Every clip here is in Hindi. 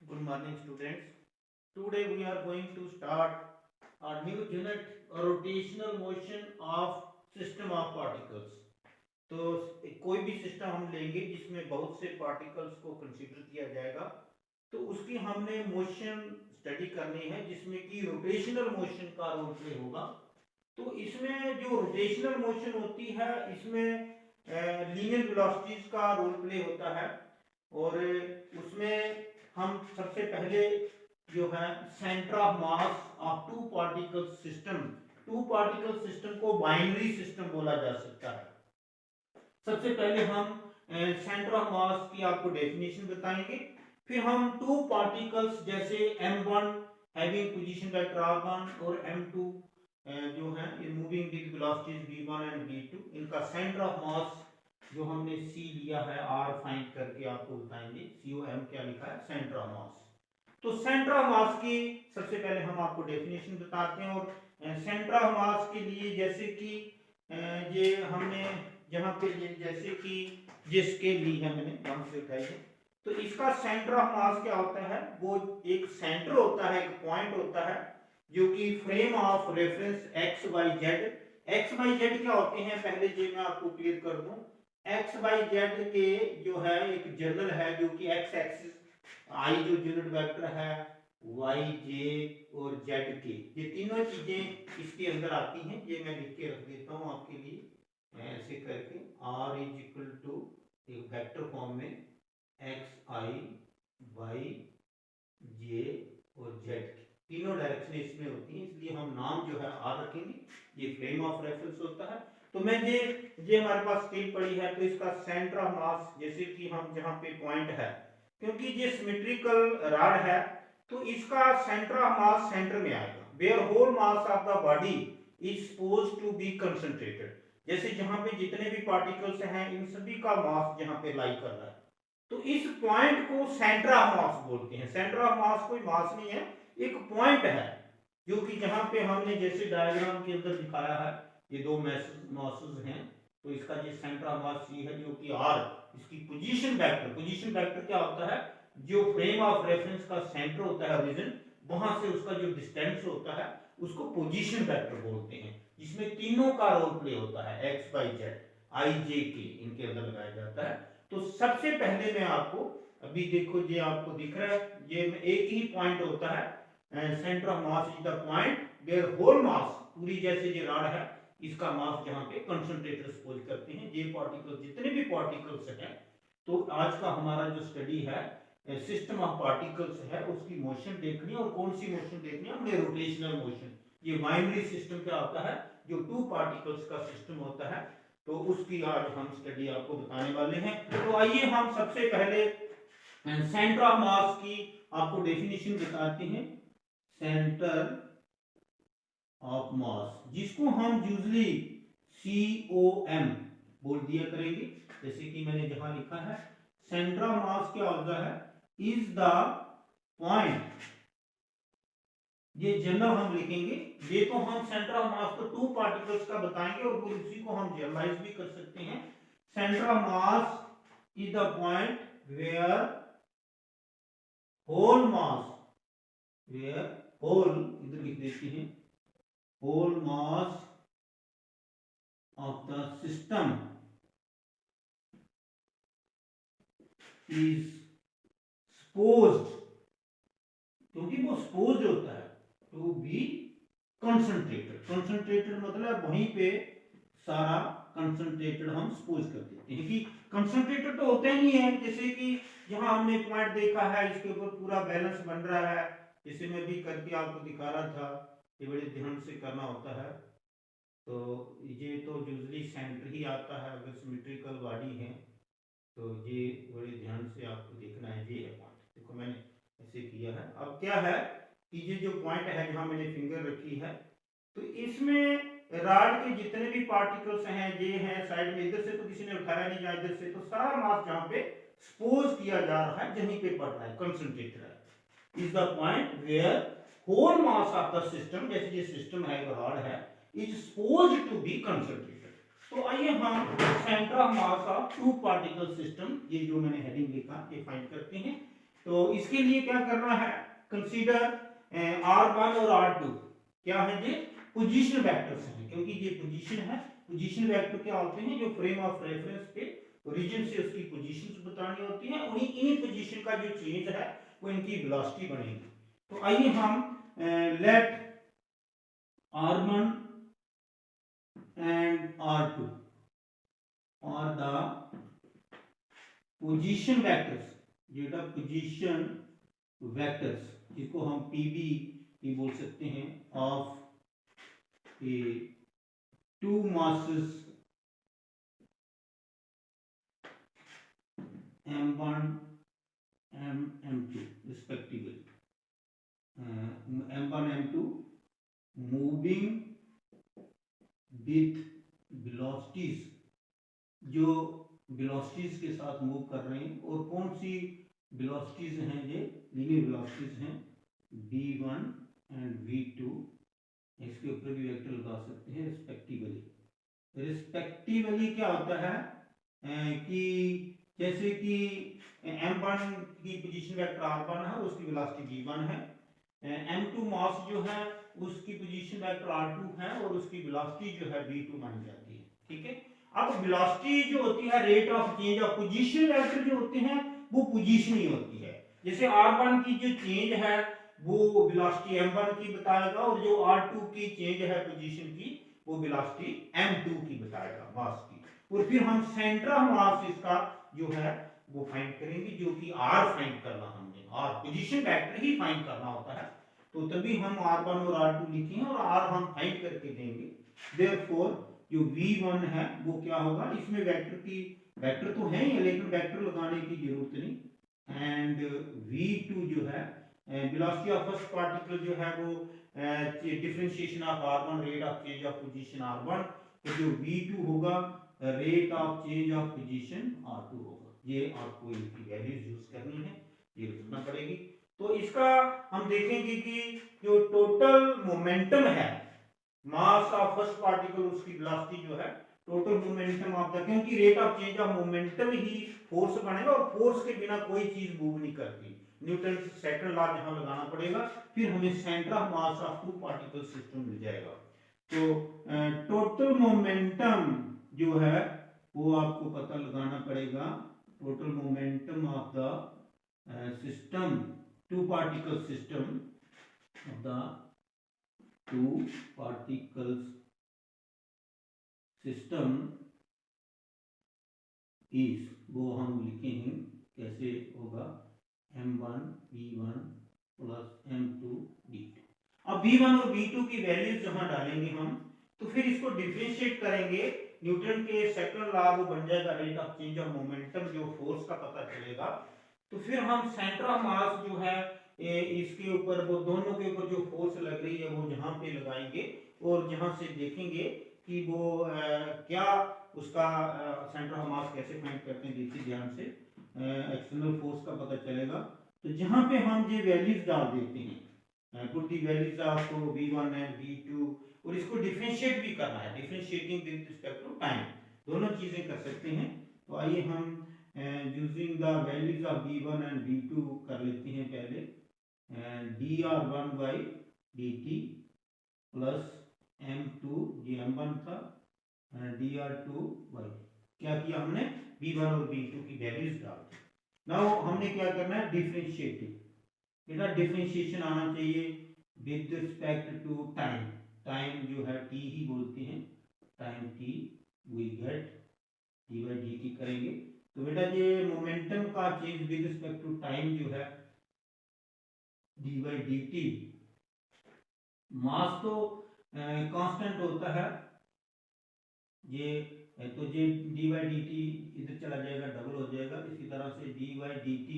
Good morning, students. Today we are going to start a new unit, a rotational motion of system of particles. तो कोई भी सिस्टम हम लेंगे जिसमें बहुत से पार्टिकल्स को कंसीडर किया जाएगा, तो उसकी हमने मोशन स्टडी करनी है जिसमें कि रोटेशनल मोशन का रोल प्ले होगा। तो इसमें जो रोटेशनल मोशन होती है इसमें लीनियर वेलोसिटीज का रोल प्ले होता है और उसमें हम सबसे पहले जो है centre of mass of two particle system को बाइनरी सिस्टम बोला जा सकता है। सबसे पहले हम सेंटर ऑफ मास की आपको डेफिनेशन बताएंगे, फिर हम टू पार्टिकल्स जैसे m1 having position vector r1 और m2 जो है ये moving with velocities v1 and v2, इनका सेंटर ऑफ मास जो हमने c लिया है r फाइंड करके आपको बताएंगे। COM क्या लिखा है, सेंटर ऑफ मास। तो सेंटर ऑफ मास की सबसे पहले हम आपको डेफिनेशन बताते हैं और सेंटर ऑफ मास के लिए जैसे कि ये हमने जहाँ पे ये जैसे कि ये स्केल ली है मैंने वहां से उठाई है, तो इसका सेंटर ऑफ मास क्या होता है, वो एक सेंटर होता है, एक पॉइंट होता है जो कि frame of reference X Y Z क्या होते हैं पहले ये मैं आपको क्लियर कर दूं। एक्स वाई जेड के जो है एक जर्नल है जो कि एक्स एक्सिस आई जो यूनिट वेक्टर है, वाई जे और जेड के, ये तीनों चीजें इसके अंदर आती हैं। ये मैं लिख के रख देता हूँ आपके लिए ऐसे करके, r इज इक्वल टू एक वेक्टर फॉर्म में एक्स आई वाई जे और जेड तीनों डायरेक्शन इसमें होती हैं, इसलिए हम नाम जो है आर रखेंगे। ये फ्रेम ऑफ रेफरेंस होता है। तो मैं ये हमारे पास स्केल पड़ी है, तो इसका सेंटर ऑफ मास जैसे कि हम जहाँ पे पॉइंट है, क्योंकि ये सिमेट्रिकल रॉड है तो इसका सेंटर ऑफ मास सेंटर में आएगा, where whole mass of the body is supposed to be concentrated. जैसे जहाँ पे जितने भी पार्टिकल्स हैं इन सभी का मास जहाँ पे लाई कर रहा है, तो इस पॉइंट को सेंटर ऑफ मास बोलते हैं। सेंटर ऑफ मास कोई मास नहीं है, एक पॉइंट है जो कि जहां पे हमने जैसे डायग्राम के अंदर दिखाया है, ये दो मासेस हैं, तो इसका ये सेंटर ऑफ मास सी है जो कि आर, इसकी पोजीशन वेक्टर क्या होता है, जो फ्रेम ऑफ रेफरेंस का सेंटर होता है ओरिजिन, वहां से उसका जो डिस्टेंस होता है उसको पोजीशन वेक्टर बोलते हैं, जिसमें तीनों का रोल प्ले होता है, एक्स वाई जेड आई जे के इनके अंदर लगाया जाता है। तो सबसे पहले मैं आपको अभी देखो ये आपको दिख रहा है, ये एक ही पॉइंट होता है, centre of mass is the point where whole mass, पूरी जैसे ये रॉड है इसका मास जहां पे कंसंट्रेटर सपोज करते हैं, ये पार्टिकल जितने भी पार्टिकल्स हैं, तो आज का हमारा जो स्टडी है सिस्टम ऑफ पार्टिकल्स है उसकी मोशन देखनी है। और कौन सी मोशन देखनी है हमने, रोटेशनल मोशन। ये बाइनरी सिस्टम क्या होता है, जो टू पार्टिकल्स का सिस्टम होता है, तो उसकी आज हम स्टडी आपको बताने वाले हैं। तो आइए हम सबसे पहले सेंटर ऑफ मास की आपको डेफिनेशन बताते हैं। सेंटर ऑफ मास जिसको हम यूजली COM बोल दिया करेंगे, जैसे कि मैंने जहां लिखा है सेंटर ऑफ मास क्या होता है, इज द पॉइंट, ये जनरल हम लिखेंगे, ये तो हम सेंटर ऑफ मास तो टू पार्टिकल्स का बताएंगे और उसी को हम जनरलाइज भी कर सकते हैं। Centre of mass is the point where whole mass, where whole इधर लिख देते हैं, whole mass of the system is supposed, क्योंकि वो सपोज्ड होता है टू बी कंसंट्रेटेड मतलब वहीं पे सारा कंसंट्रेटेड हम सपोज कर देते हैं कि कंसंट्रेटेड तो होते ही नहीं है। जैसे कि यहाँ हमने पॉइंट देखा है इसके ऊपर पूरा बैलेंस बन रहा है, इसे मैं भी करके आपको दिखा रहा था, ये बड़े ध्यान से करना होता है। तो ये तो यूजली सेंटर ही आता है अगर सिमेट्रिकल बॉडी है, तो ये बड़े ध्यान से आपको देखना है। ये है पॉइंट, देखो मैंने ऐसे किया है। अब क्या है कि ये जो पॉइंट है जहां मैंने फिंगर रखी है, तो इसमें रॉड के जितने भी पार्टिकल्स हैं, ये हैं साइड में, इधर से तो किसी ने उठाया नहीं, इधर से तो सारा मास जहां पे सपोज किया जा रहा है जहीं पे पड़ रहा है कंसंट्रेटेड है, is the point where whole mass of the system, जैसे ये सिस्टम है रॉड है, is supposed to be concentrated. तो आइए हम centre of mass of two particle system, ये जो मैंने हेडिंग लिखा ये फाइंड करते हैं। तो इसके लिए क्या करना है, कंसीडर R1 और R2 क्या है, ये पोजीशन वेक्टर्स हैं, क्योंकि ये पोजीशन है। पोजीशन वेक्टर क्या होते हैं, जो फ्रेम ऑफ रेफरेंस पे ओरिजिन से उसकी पोजीशंस बतानी होती है, उन्हीं इन्हीं पोजीशन का जो चेंज है वो इनकी वेलोसिटी बनेगी। तो आइए हम let R1 and R2 are the position vectors, जेटा पोजीशन वेक्टर्स, जिसको हम PV भी बोल सकते हैं, of a two masses M1 and M2 respectively, M1 M2 moving with velocities, जो वेलोसिटीज के साथ मूव कर रहे हैं, और कौन सी वेलोसिटीज हैं, ये लीनियर वेलोसिटीज हैं, v1 एंड v2, इसके ऊपर भी वेक्टर लगा सकते हैं रिस्पेक्टिवली। रिस्पेक्टिवली क्या होता है कि जैसे कि m1 की पोजीशन वेक्टर r1 है, उसकी वेलोसिटी v1 है, m2 मास जो है उसकी पोजीशन वेक्टर r2 है, और उसकी वेलोसिटी जो है v2 बन जाती है। ठीक है, अब वेलोसिटी जो होती है, rate of change of position vector जो होते हैं वो पोजीशन ही होती है। जैसे r1 की जो चेंज है वो वेलोसिटी m1 की बताएगा, और जो r2 की चेंज है पोजीशन की वो वेलोसिटी m2 की बताएगा, मास की। और फिर हम सेंटर ऑफ मास इसका जो है वो फाइंड करेंगे, जो कि r फाइंड करना, हमने r पोजीशन वेक्टर ही फाइंड करना होता है, तो तभी हम r1 और r2 लिखेंगे और r हम फाइंड करके देंगे। देयरफॉर जो v1 है वो क्या होगा, इसमें वेक्टर तो है ही, लेकिन वेक्टर लगाने की जरूरत नहीं। एंड v2 जो है वेलोसिटी ऑफ फर्स्ट पार्टिकल जो है वो differentiation of r1 rate of change of position r1, तो जो v2 होगा rate of change of position r2 होगा। ये आपको इनकी वैल्यूज यूज करनी है, ये लिखना पड़ेगी। तो इसका हम देखेंगे कि जो टोटल मोमेंटम है, मास ऑफ फर्स्ट पार्टिकल, उसकी वेलोसिटी जो है टोटल मोमेंटम ऑफ द, क्योंकि rate of change of momentum he force बनेगा, और फोर्स के बिना कोई चीज मूव नहीं करती। न्यूटन सेकंड लॉ यहां लगाना पड़ेगा, फिर हमें centre of mass of two particle system मिल जाएगा। तो टोटल मोमेंटम जो है वो आपको पता लगाना पड़ेगा, total momentum of the system, two particle system of the two particles system is, वो हम लिखेंगे कैसे होगा, m1 v1 plus m2 v2। अब v1 और v2 की वैल्यूज जहां डालेंगे हम, तो फिर इसको डिफरेंशिएट करेंगे, न्यूटन के सेकंड लॉ वो बन जाएगा rate of change of momentum, जो फोर्स का पता चलेगा। तो फिर हम सेंटर ऑफ मास जो है इसके ऊपर, वो दोनों के ऊपर जो फोर्स लग रही है वो जहां पे लगाएंगे, और जहां से देखेंगे कि वो क्या उसका सेंटर ऑफ मास कैसे फाइंड करते हैं, देखिए ध्यान से, एक्सटर्नल फोर्स का पता चलेगा। तो जहां पे हम ये वैल्यूज डाल देते हैं, put the values of v1 and v2, और इसको डिफरेंशिएट भी करना है, differentiating with respect to time, दोनों चीजें कर सकते हैं। तो आइए हम using the values of v1 and v2 कर लेते हैं पहले, dr1 by dt plus m2, ये m1 था, dr2 बाई, क्या किया हमने, v1 और v2 की वैल्यूज डाल दी। नाउ हमने क्या करना है, डिफरेंशिएटिंग, बेटा डिफरेंशिएशन आना चाहिए with respect to time, time जो है t ही बोलते हैं, time t, we get d by dt करेंगे। तो बेटा ये मोमेंटम का change with respect to time जो है d बाई dt, मास तो कांस्टेंट होता है, ये तो ये d बाई dt इधर चला जाएगा, डबल हो जाएगा, इसी तरह से d by dt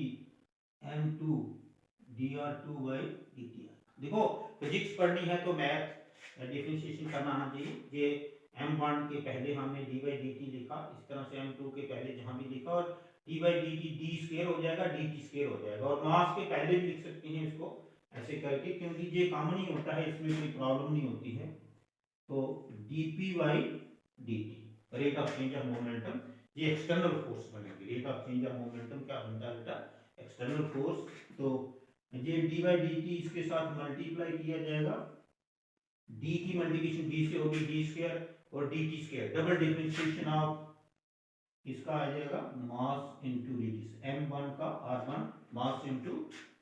m2 dr2 by dt। देखो फिजिक्स पढ़नी है तो मैथ डिफरेंशिएशन करना आना चाहिए। ये m1 के पहले हमने d बाई dt लिखा, इस तरह से m2 के पहले जहां भी लिखा, और d by dt d square हो जाएगा, dt स्क्वायर हो जाएगा, और मास के पहले भी लिख सकते हैं इसको ऐसे करके, क्योंकि ये कॉमन ही होता है, इसमें कोई प्रॉब्लम नहीं होती है। तो dp by dt rate of change of momentum, ये एक्सटर्नल फोर्स बनेगी, rate of change of momentum क्या बनता है बेटा, एक्सटर्नल फोर्स, तो ये डी बाई डी टी इसके साथ मल्टीप्लाई किया जाएगा, डी की मल्टीप्लिकेशन डी से होगी डी स्क्वायर और D T square, double differentiation of इसका आ जाएगा मास इनटू रेडियस, m1 का r1 मास इनटू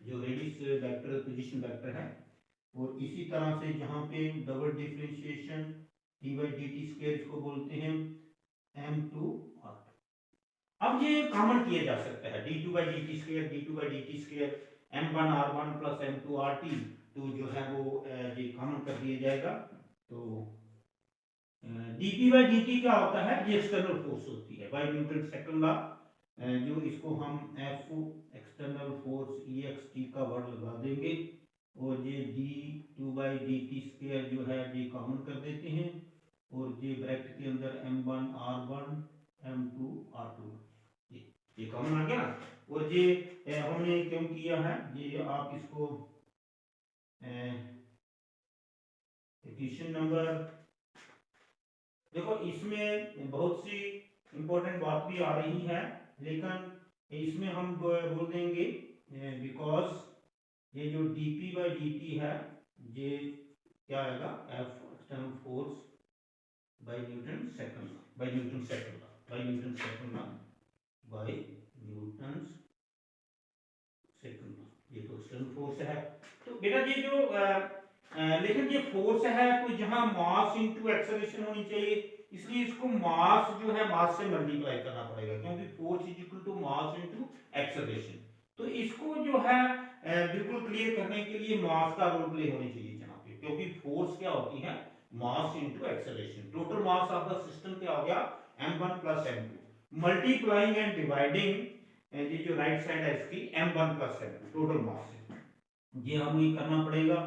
जो रेडियस वेक्टर पोजीशन वेक्टर है, और इसी तरह से जहां पे double differentiation D by D T square इसको बोलते हैं m2 r2। अब ये कॉमन किया जा सकता है d2 by D T square, d2 by D T square, m1 r1 plus m2 rt, तो जो है वो ये कॉमन कर दिया जाएगा। तो dp बाई dt क्या होता है, ये एक्सटर्नल फोर्स होती है बाय न्यूटन सेकंड लॉ, जो इसको हम F एक्सटर्नल फोर्स ext का वर्ड लगा देंगे, और ये d2 बाई dt स्क्वायर जो है ये कॉमन कर देते हैं, और ये ब्रैकेट के अंदर m1 r1 m2 r2, ये कॉमन आ गया ना। और ये हमने क्यों किया है, ये आप इसको इक्वेशन नंबर, देखो इसमें बहुत सी इंपॉर्टेंट बात भी आ रही है, लेकिन इसमें हम बोल देंगे बिकॉज ये जो dp बाई dt है ये क्या आएगा, F external force by Newton second law, by Newton second law, by Newton second law, by Newton second law, ये तो एक्सटर्नल फोर्स है। तो बेटा ये जो लेकिन ये फोर्स है तो जहां मास इनटू एक्सेलरेशन होनी चाहिए, इसलिए इसको मास जो है मास से मल्टीप्लाई करना पड़ेगा, क्योंकि force is equal to mass into acceleration. तो इसको जो है बिल्कुल क्लियर करने के लिए मास का रोल प्ले होनी चाहिए जहां पे, क्योंकि फोर्स क्या होती है, मास into acceleration. Total mass of the system क्या हो गया, m1 plus m2 multiplying and dividing ये जो राइट साइड है इसकी m1 plus m2 total mass है, ये हमें करना पड़ेगा,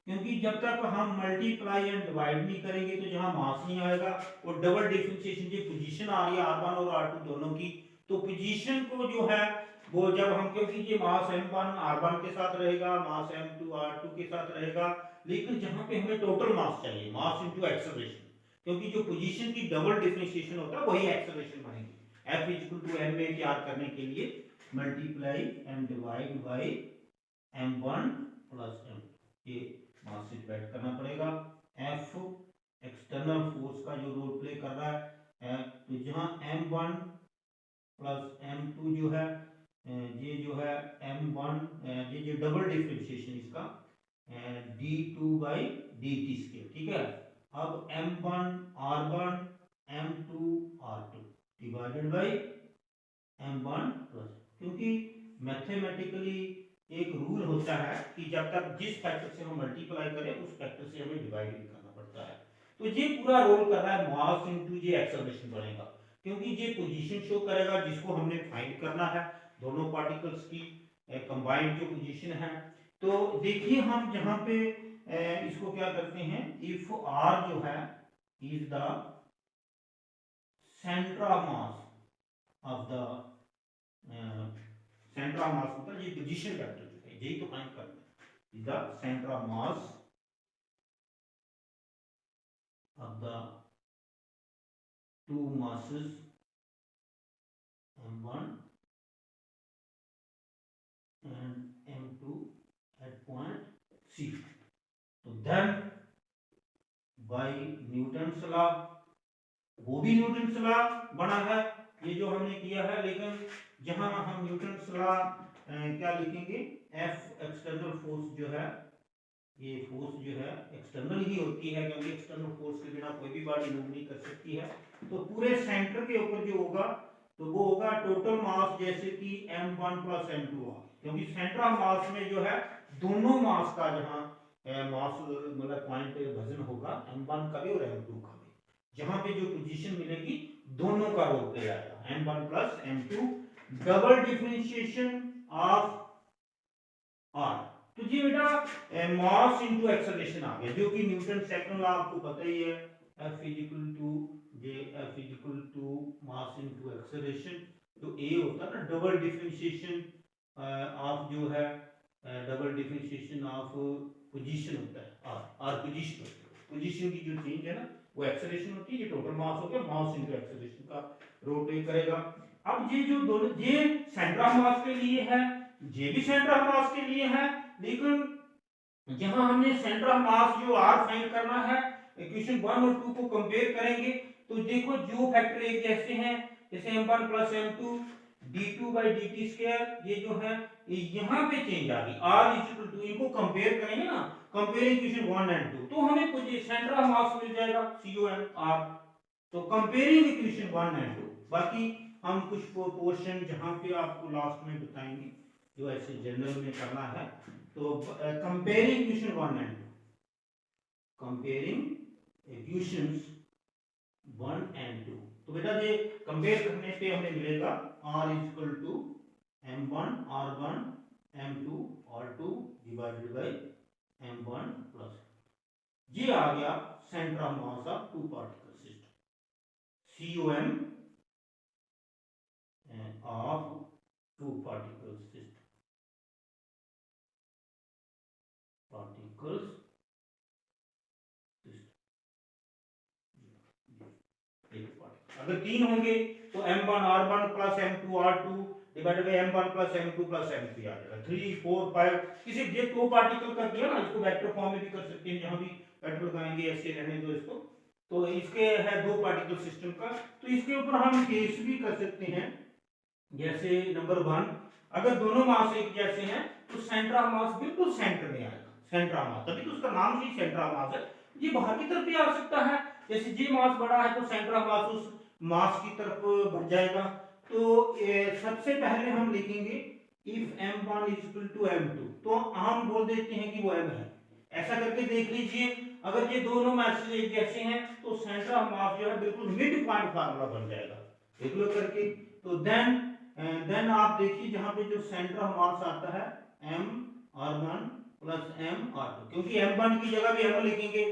क्योंकि जब तक हम मल्टीप्लाई एंड डिवाइड नहीं करेंगे तो जहां मास नहीं आएगा, और डबल डिफरेंशिएशन की पोजीशन आ रही है r1 और r2 दोनों की, तो पोजीशन को जो है वो जब हम, क्योंकि ये मास m1 r1 के साथ रहेगा, मास m2 r2 के साथ रहेगा, लेकिन जहां पे हमें टोटल मास चाहिए, मास इनटू एक्सेलरेशन, क्योंकि जो पोजीशन की डबल डिफरेंशिएशन होता है वही एक्सेलरेशन बनेगी। F इक्वल टू m में तैयार करने के लिए multiply and divide by m1 plus m, ये मास से डिवाइड करना पड़ेगा। F एक्सटर्नल फोर्स का जो रोल प्ले कर रहा है, तो जहां m1 प्लस m2 जो है, ये जो है m1 ये जो डबल डिफरेंशिएशन इसका d2 बाई dt स्क्वायर, ठीक है। अब m1 r1 m2 r2 divided by m1 plus, क्योंकि मैथमेटिकली एक रूल होता है कि जब तक जिस फैक्टर से हम मल्टीप्लाई करें उस फैक्टर से हमें डिवाइड भी करना पड़ता है। तो ये पूरा रोल कर रहा है मास इनटू ये एक्सेलरेशन बनेगा, क्योंकि ये पोजीशन शो करेगा जिसको हमने फाइंड करना है, दोनों पार्टिकल्स की कंबाइंड जो पोजीशन है। तो देखिए हम जहां पे इसको क्या करते हैं, इफ r जो है is the centre of mass of the centre of मास, मतलब ये पोजीशन वेक्टर जो है यही तो फाइंड करना है, is the centre of mass of the two masses m1 and m2 at point C. तो then by Newton's law, वो भी न्यूटन्स लॉ बना है ये जो हमने किया है, लेकिन जहां हम न्यूटन्स लॉ क्या लिखेंगे, F एक्सटर्नल फोर्स जो है, ये फोर्स जो है एक्सटर्नल ही होती है, क्योंकि एक्सटर्नल फोर्स के बिना कोई भी बॉडी मूव नहीं कर सकती है। तो पूरे सेंटर के ऊपर जो होगा तो वो होगा टोटल मास, जैसे कि m1 प्लस m2 आ, क्योंकि सेंटर ऑफ मास में जो है दोनों मास का जहां मास मतलब पॉइंट वजन होगा m1 का भी और m2 का भी, जहां पे जो पोजीशन मिलेगी दोनों का रोल प्ले आएगा, m1 plus m2 double differentiation of r। तो जी बेटा मास इनटू एक्सेलरेशन आ गया, जो कि न्यूटन सेकंड लॉ आपको पता ही है, F equal to mass into acceleration. तो A होता है ना डबल डिफरेंशिएशन ऑफ जो है डबल डिफरेंशिएशन ऑफ पोजीशन होता है, r पोजीशन, पोजीशन की जो चेंज है ना वो एक्सेलरेशन होती है, ये टोटल मास हो गया, मास इनटू एक्सेलरेशन का रोल प्ले करेगा। अब ये जो दोनों, ये सेंटर ऑफ मास के लिए है, ये भी सेंटर ऑफ मास के लिए है, लेकिन जहां हमने सेंटर ऑफ मास जो आर फाइंड करना है, इक्वेशन 1 और 2 को कंपेयर करेंगे तो देखो जो फैक्टर एक जैसे हैं, जैसे m1 plus m2 d2 by dt square, ये जो है यहाँ पे चेंज आ गई, r इक्वल टू, इनको कंपेयर करेंगे ना, कंपेयरिंग इक्वेशन 1 एंड 2, तो हमें कुछ सेंटर ऑफ मास मिल जाएगा COM r। तो कंपेयरिंग इक्वेशन 1 एंड 2, बाकी हम कुछ पोर्शन जहां पे आपको लास्ट में बताएंगे जो ऐसे जनरल में करना है। तो comparing equation 1 and 2, comparing equations 1 and 2, तो बेटा ये कंपेयर करने पे हमें मिलेगा r equal to m1 r1 m2 r2 divided by m1 plus, ये आ गया centre of mass of two particle system, COM of two particle system, particles अगर तीन होंगे तो m1 r1 plus m2 r2 divided by m1 plus m2 plus m3 आ जाएगा। 3 4 5 किसी ये दो पार्टिकल का दिया ना, इसको वेक्टर फॉर्म में भी कर सकते हैं, जहां भी वेक्टर लगाएंगे ऐसे रहने दो इसको। तो इसके है दो पार्टिकल सिस्टम का, तो इसके ऊपर हम केस भी कर सकते हैं। जैसे नंबर 1, अगर दोनों मास एक जैसे हैं तो सेंटर ऑफ मास बिल्कुल सेंटर में आएगा, सेंटर ऑफ मास, तभी तो उसका नाम ही सेंटर ऑफ मास है। ये बाहर की तरफ भी आ सकता है, जैसे जी मास बड़ा है तो सेंटर ऑफ मास उस मास की तरफ बढ़ जाएगा। तो सबसे पहले हम लिखेंगे if m1 equal to m2, तो हम बोल देते हैं कि वो m है। ऐसा करके देख लीजिए, अगर ये दोनों मासेस एक जैसे हैं तो सेंटर ऑफ मास जो है बिल्कुल मिड पॉइंट फार्मूला बन जाएगा, देख लो करके। तो देन आप देखिए जहां पे जो सेंटर ऑफ मास आता है m r1 plus m r2, क्योंकि m1 की जगह भी m लिखेंगे,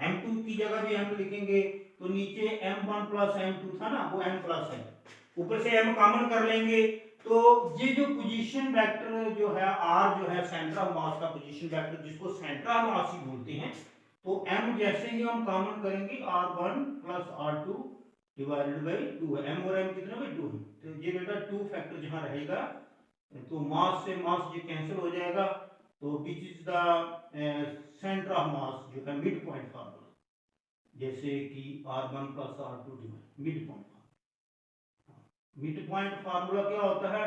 m2 की जगह भी m लिखेंगे, तो नीचे m1 प्लस m2 था ना, वो m प्लस है, ऊपर से m कॉमन कर लेंगे। तो ये जो पोजीशन वेक्टर जो है r जो है सेंटर ऑफ मास का पोजीशन वेक्टर, जिसको सेंटर ऑफ मास ही बोलते हैं, तो m जैसे ही हम कॉमन करेंगे r1 plus r2 divided bye 2 है, m और m कितना है 2 है। तो ये बेटा 2 फैक्टर जहां रहेगा तो मास से मास ये कैंसिल हो जाएगा, तो which is the centre of मास जो है मिड पॉइंट फार्मूला, जैसे कि r1 plus r2 mid point. Mid point formula क्या होता है,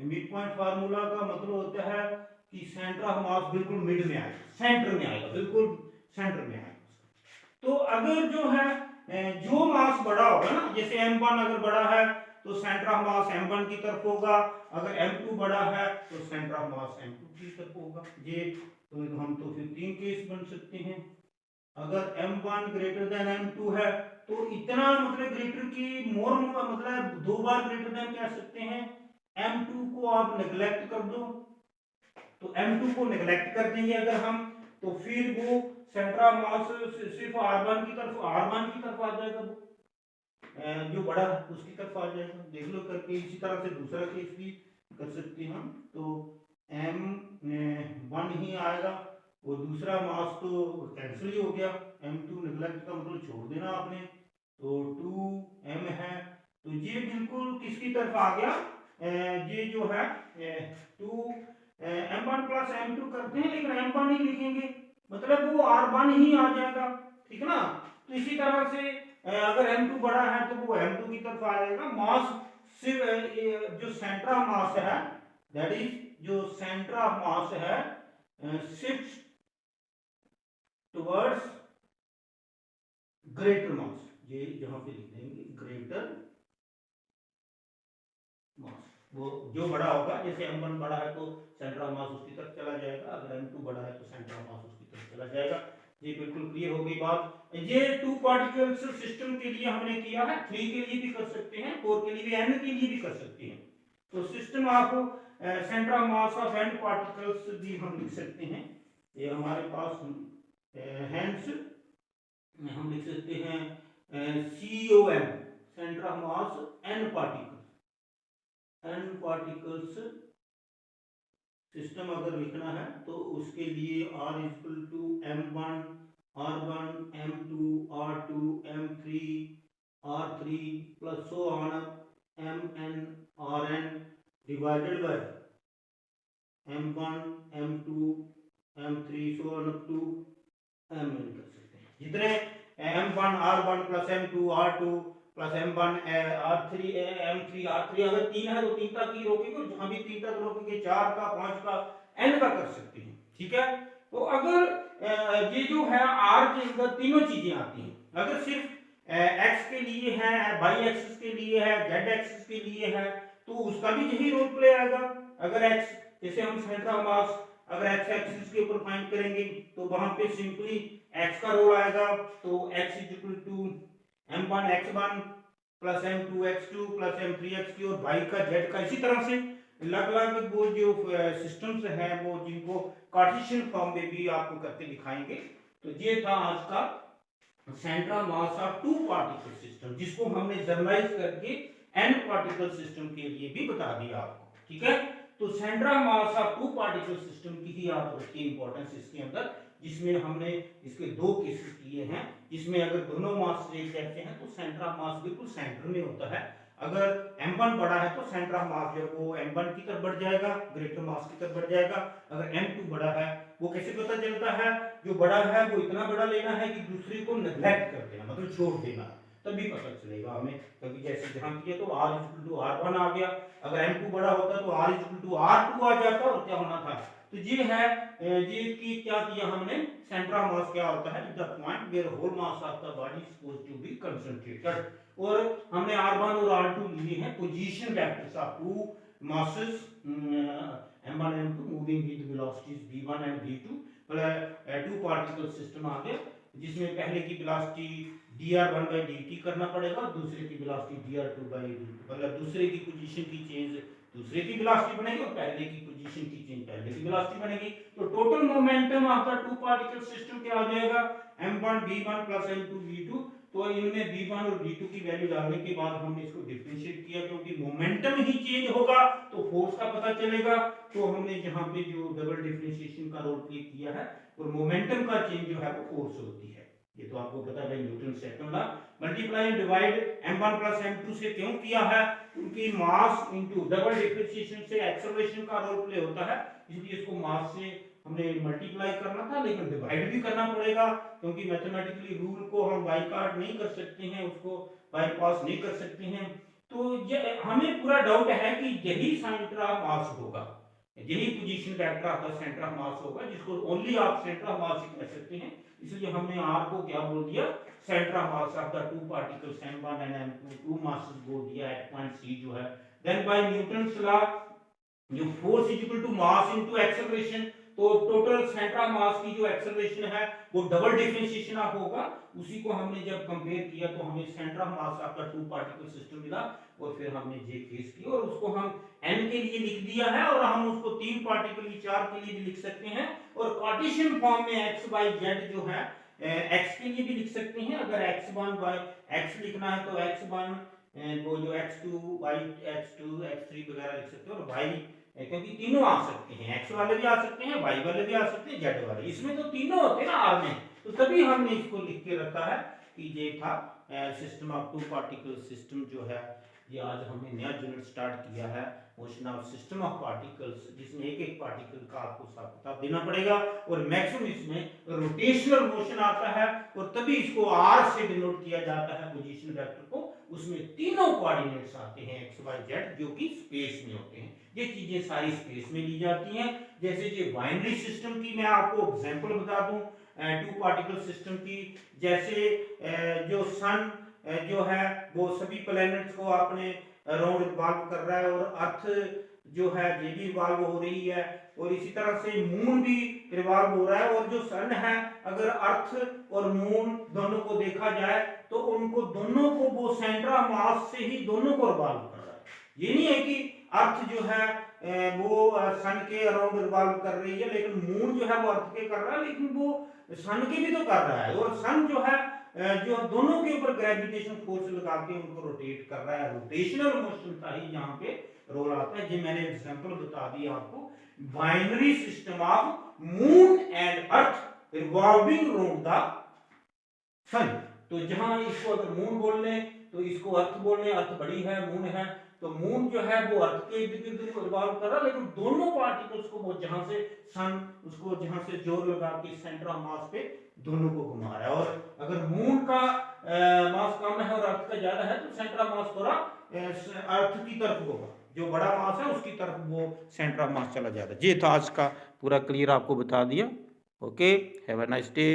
मिड पॉइंट फार्मूला का मतलब होता है कि सेंटर ऑफ मास बिल्कुल मिड में आएगा, सेंटर में आएगा, बिल्कुल सेंटर में आएगा। तो अगर जो है जो मास बड़ा होगा ना, जैसे m1 अगर बड़ा है तो सेंटर ऑफ मास m1 की तरफ होगा, अगर m2 बड़ा है तो सेंटर ऑफ मास m2 की तरफ होगा। ये तो हम तो फिर तीन केस बन सकते हैं। अगर m1 ग्रेटर देन m2 है तो इतना मतलब ग्रेटर की मोर मतलब दो बार ग्रेटर देन कह सकते हैं, m2 को आप नेग्लेक्ट कर दो, तो m2 को नेग्लेक्ट कर देंगे अगर हम, तो फिर वो सेंटर ऑफ मास सिर्फ r1 की तरफ आ जाएगा, वो जो बड़ा है उसकी तरफ आ जाएगा, देख लो करके। इसी तरह से दूसरा केस भी कर सकते हैं हम, तो m1 ही आएगा, वो दूसरा मास तो कैंसिल ही हो गया, m2 नेग्लेक्ट का मतलब छोड़ देना आपने, तो 2m है, तो ये बिल्कुल किसकी तरफ आ गया, ये जो है 2 m1 प्लस m2 करते हैं लेकिन m1 ही लिखेंगे, मतलब वो r1 ही आ जाएगा, ठीक है ना। तो इसी तरह से अगर m2 बड़ा है तो वो m2 की तरफ आ जाएगा। मास सिर्फ जो सेंटर ऑफ मास है, दैट इज जो सेंटर ऑफ मास है शिफ्ट टुवर्ड्स ग्रेटर मास, ये जहां पे लिख देंगे ग्रेटर मास, वो जो बड़ा होगा, जैसे m1 बड़ा है तो सेंटर ऑफ मास उसकी तरफ चला जाएगा, अगर m2 बड़ा है तो सेंटर ऑफ मास उसकी तरफ चला जाएगा। ये बिल्कुल क्लियर हो गई बात। ये टू पार्टिकल्स सिस्टम के लिए हमने किया है, 3 के लिए भी कर सकते हैं, 4 के लिए भी, n के लिए भी कर सकते हैं। तो system of centre of mass of n particles भी हम लिख सकते हैं, ये हमारे पास हैंड्स हम लिख सकते हैं COM centre of mass n particles system अगर लिखना है तो उसके लिए r equal to m1 r1 m2 r2 m3 r3 plus so on mn rn divided by m1 m2 m3 so on up to m कर सकते हैं। जितने m1 r1 plus m2 r2 plus m1 r3 m3 r3 अगर 3 है तो 3 तक ही रोकेंगे, और जहां भी 3 तक रोकेंगे 4 का 5 का n का कर सकते हैं। ठीक है, तो अगर ये जो है r के अंदर तीनों चीजें आती हैं, अगर सिर्फ x के लिए है, y एक्सिस के लिए है, z एक्सिस के लिए है, तो उसका भी यही रोल प्ले आएगा। अगर x जैसे हम सेंटर ऑफ मास अगर x एक्सिस के ऊपर फाइंड करेंगे तो वहां पे सिंपली x का रोल आएगा, तो x is equal to m1 x1 plus m2 x2 plus m3 x3 और y का z का। इसी तरह से अलग अलग वो जो सिस्टम्स हैं वो जिनको कार्टेशियन फॉर्म में भी आपको करके दिखाएंगे। तो ये था आज का central mass of two particle system, जिसको हमने जनरलाइज करके n पार्टिकल सिस्टम के लिए भी बता दिया आपको। ठीक है, तो central mass of two particle system की ही आप रखिए इंपॉर्टेंस इसके अंदर, जिसमें हमने इसके दो केसेस किए हैं, जिसमें अगर दोनों मास एक जैसे हैं तो सेंटर ऑफ मास बिल्कुल सेंटर में होता है। अगर m1 बड़ा है तो सेंटर ऑफ मास जो है वो m1 की तरफ बढ़ जाएगा, ग्रेटर मास की तरफ बढ़ जाएगा। अगर m2 बड़ा है, वो कैसे पता चलता है, जो बड़ा है वो इतना बड़ा लेना है कि दूसरे को नेग्लेक्ट कर देना, मतलब छोड़ देना, तभी पता चलेगा हमें। कभी जैसे जहां किया तो r इक्वल टू r1 आ गया, अगर m2 बड़ा होता तो r इक्वल टू r2 आ जाता, और क्या होना था। तो ये है ये की क्या किया हमने, सेंटर ऑफ मास क्या होता है, the point where whole mass of the body is supposed to be concentrated. और हमने r1 और r2 लिए हैं position vectors of two masses m1 m2 moving with velocities v1 and v2। Two particle system आ गया, जिसमें पहले की वेलोसिटी dr1/dt करना पड़ेगा, दूसरे की वेलोसिटी dr2/dt, मतलब दूसरे की पोजीशन की चेंज दूसरे की वेलोसिटी बनेगी और पहले की पोजीशन की चेंज पहले की वेलोसिटी बनेगी। तो total momentum of the to particle system क्या आ जाएगा, m1 v1 plus m2 v2। तो इनमें v1 और v2 की वैल्यू डालने के बाद हमने इसको डिफरेंशिएट किया, क्योंकि मोमेंटम ही चेंज होगा तो फोर्स का पता चलेगा। तो हमने यहाँ पे जो डबल डिफरेंशिएशन का रोल प्ले किया है, और मोमेंटम का चेंज जो है वो फोर्स होती है, ये तो आपको पता है Newton second law. Multiply and divide m1 plus m2 से क्यों किया है, क्योंकि मास इनटू डबल डिफरेंशिएशन से एक्सेलरेशन का रोल प्ले होता है, इसलिए इसको मास से हमने मल्टीप्लाई करना था, लेकिन डिवाइड भी करना पड़ेगा, क्योंकि मैथमेटिकली रूल को हम बाई कार्ड नहीं कर सकते हैं, उसको बाईपास नहीं कर सकते हैं। तो ये हमें पूरा डाउट है कि यही सेंटर ऑफ मास होगा, यही पोजीशन वेक्टर आपका सेंटर ऑफ मास होगा, जिसको ओनली आप सेंटर ऑफ मास ही कह सकते हैं। इसलिए हमने r को क्या बोल दिया, centre of mass of the two particles m1 and m2, two masses बोल दिया एट पॉइंट c जो है। देन बाय न्यूटन्स लॉ जो force is equal to mass into acceleration, तो टोटल सेंटर ऑफ मास की जो एक्सेलरेशन है वो डबल डिफरेंशिएशन ऑफ होगा। उसी को हमने जब कंपेयर किया तो हमें centre of mass of the to particle system मिला, और फिर हमने ये केस किया और उसको हम n के लिए लिख दिया है, और हम उसको तीन पार्टिकल की चार के लिए भी लिख सकते हैं, और कार्टेशियन फॉर्म में x y z जो है x के लिए भी लिख सकते हैं। अगर x1 by x लिखना है तो x1 वो जो x2 y x2 x3 वगैरह लिख सकते हो, और y क्योंकि तीनों आ सकते हैं, x वाले भी आ सकते हैं, y वाले भी आ सकते हैं, z वाले, इसमें तो तीनों होते हैं ना r में, तो तभी हमने इसको लिख के रखा है कि ये था system of two particle system जो है। ये आज हमने नया यूनिट स्टार्ट किया है, motion of system of particles, जिसमें एक एक पार्टिकल का आपको हिसाब देना पड़ेगा, और मैक्सिमम इसमें रोटेशनल मोशन आता है, और तभी इसको r से डिनोट किया जाता है पोजीशन वेक्टर को। उसमें तीनों कोऑर्डिनेट्स आते हैं x y z, जो कि स्पेस में होते हैं। ये चीजें सारी स्पेस में ली जाती हैं। जैसे ये बाइनरी सिस्टम की मैं आपको एग्जांपल बता दूं, टू पार्टिकल सिस्टम की, जैसे जो सन जो है वो सभी प्लैनेट्स को अपने अराउंड रिवॉल्व कर रहा है, और अर्थ जो है ये भी रिवॉल्व हो रही है, और इसी तरह से मून भी रिवॉल्व हो रहा है। और जो सन है, अगर अर्थ और मून दोनों को देखा जाए तो उनको दोनों को वो सेंटर ऑफ मास से ही दोनों को रिवॉल्व कर रहा है। ये नहीं है कि अर्थ जो है वो सन के अराउंड रिवॉल्व कर रही है, लेकिन मून जो है वो अर्थ के कर रहा है, लेकिन वो सन के भी तो कर रहा है, और सन जो है जो दोनों के ऊपर ग्रेविटेशन फोर्स लगा के उनको रोटेट कर रहा है। रोटेशनल मोशन का ही यहाँ पे रोल आता है। जो मैंने एग्जांपल बता दी आपको, binary system of moon and earth revolving around the sun. तो जहां इसको अगर मून बोल लें तो इसको अर्थ बोल लें, अर्थ बड़ी है, मून है, तो मून जो है वो अर्थ के इर्द गिर्द रिवॉल्व कर रहा है, लेकिन दोनों पार्टिकल्स को वो जहां से सन उसको जहां से जोर लगा के सेंटर ऑफ मास पे दोनों को घुमा रहा है। और अगर मून का मास कम है और अर्थ का ज्यादा है तो सेंटर ऑफ मास थोड़ा अर्थ की तरफ होगा, जो बड़ा मास है उसकी तरफ वो सेंटर ऑफ मास चला जाता है। ये था आज का पूरा क्लियर आपको बता दिया। Okay, have a nice day.